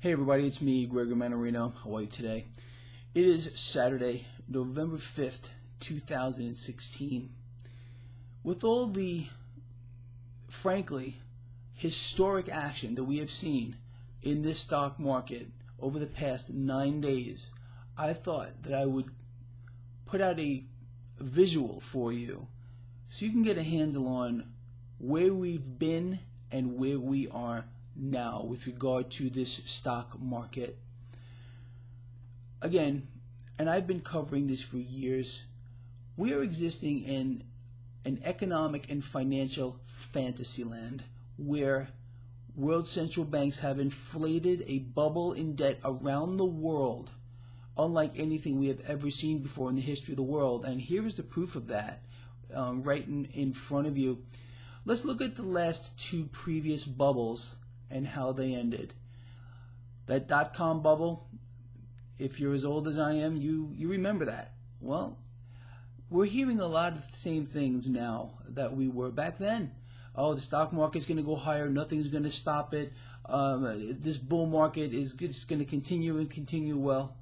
Hey everybody, it's me, Gregory Mannarino. How are you today? It is Saturday, November 5th, 2016. With all the, frankly, historic action that we have seen in this stock market over the past 9 days, I thought that I would put out a visual for you so you can get a handle on where we've been and where we are now with regard to this stock market. Again, and I've been covering this for years, we are existing in an economic and financial fantasy land where world central banks have inflated a bubble in debt around the world unlike anything we have ever seen before in the history of the world. And here is the proof of that right in front of you. Let's look at the last two previous bubbles and how they ended. That dot-com bubble, if you're as old as I am, you remember that. Well, we're hearing a lot of the same things now that we were back then. Oh, the stock market's going to go higher, nothing's going to stop it. This bull market is just going to continue and continue. Well,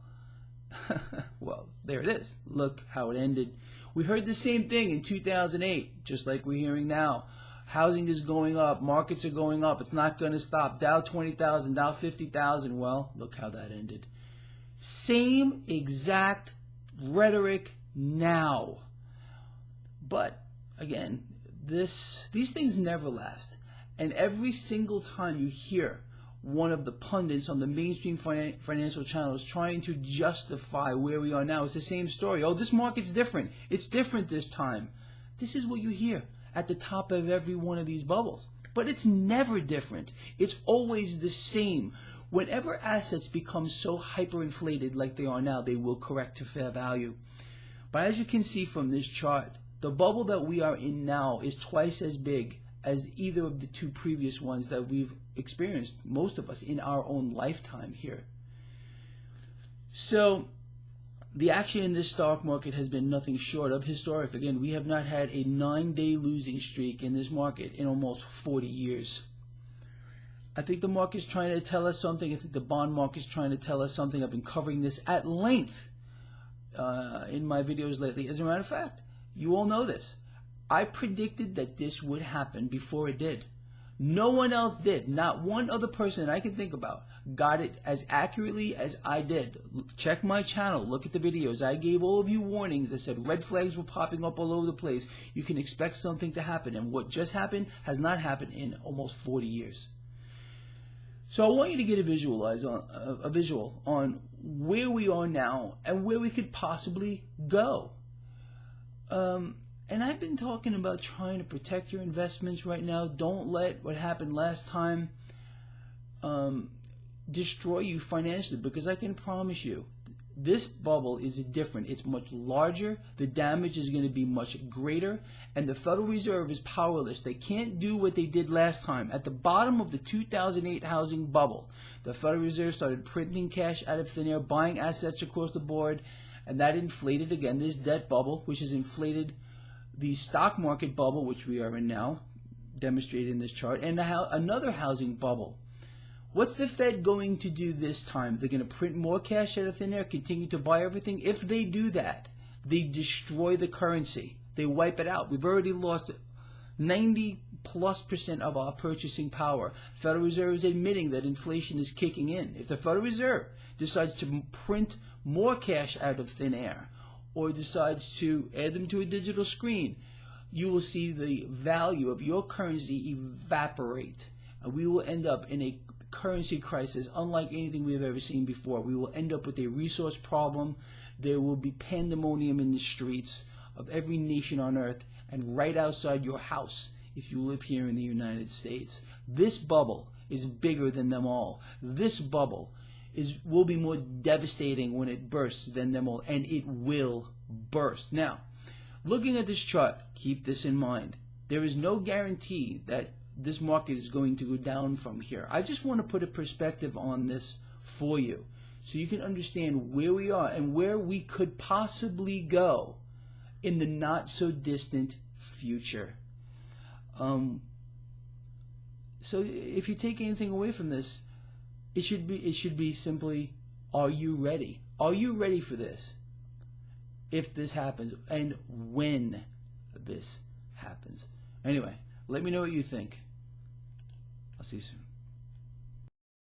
well, there it is. Look how it ended. We heard the same thing in 2008, just like we're hearing now. Housing is going up, markets are going up, it's not going to stop. Dow 20,000, Dow 50,000. Well, look how that ended. Same exact rhetoric now. But again, these things never last. And every single time you hear one of the pundits on the mainstream financial channels trying to justify where we are now, it's the same story. Oh, this market's different. It's different this time. This is what you hear at the top of every one of these bubbles. But it's never different. It's always the same. Whenever assets become so hyperinflated like they are now, they will correct to fair value. But as you can see from this chart, the bubble that we are in now is twice as big as either of the two previous ones that we've experienced, most of us, in our own lifetime here. So the action in this stock market has been nothing short of historic. Again, we have not had a 9-day losing streak in this market in almost 40 years. I think the market's trying to tell us something. I think the bond market's trying to tell us something. I've been covering this at length in my videos lately. As a matter of fact, you all know this. I predicted that this would happen before it did. No one else did. Not one other person that I can think about got it as accurately as I did. Check my channel. Look at the videos. I gave all of you warnings. I said red flags were popping up all over the place. You can expect something to happen. And what just happened has not happened in almost 40 years. So I want you to get a visual on where we are now and where we could possibly go. And I've been talking about trying to protect your investments right now. Don't let what happened last time destroy you financially, because I can promise you this bubble is different. It's much larger. The damage is going to be much greater. And the Federal Reserve is powerless. They can't do what they did last time. At the bottom of the 2008 housing bubble, the Federal Reserve started printing cash out of thin air, buying assets across the board, and that inflated, again, this debt bubble, which has inflated the stock market bubble, which we are in now, demonstrated in this chart, and another housing bubble. What's the Fed going to do this time? They're going to print more cash out of thin air, continue to buy everything. If they do that, they destroy the currency. They wipe it out. We've already lost 90+% of our purchasing power. Federal Reserve is admitting that inflation is kicking in. If the Federal Reserve decides to print more cash out of thin air, or decides to add them to a digital screen, you will see the value of your currency evaporate. And we will end up in a currency crisis unlike anything we have ever seen before. We will end up with a resource problem. There will be pandemonium in the streets of every nation on earth and right outside your house if you live here in the United States. This bubble is bigger than them all. This bubble will be more devastating when it bursts than them all, and it will burst. Now, looking at this chart, keep this in mind. There is no guarantee that this market is going to go down from here. I just want to put a perspective on this for you so you can understand where we are and where we could possibly go in the not so distant future. So if you take anything away from this, It should be simply, are you ready? Are you ready for this? If this happens, and when this happens. Anyway, let me know what you think. I'll see you soon.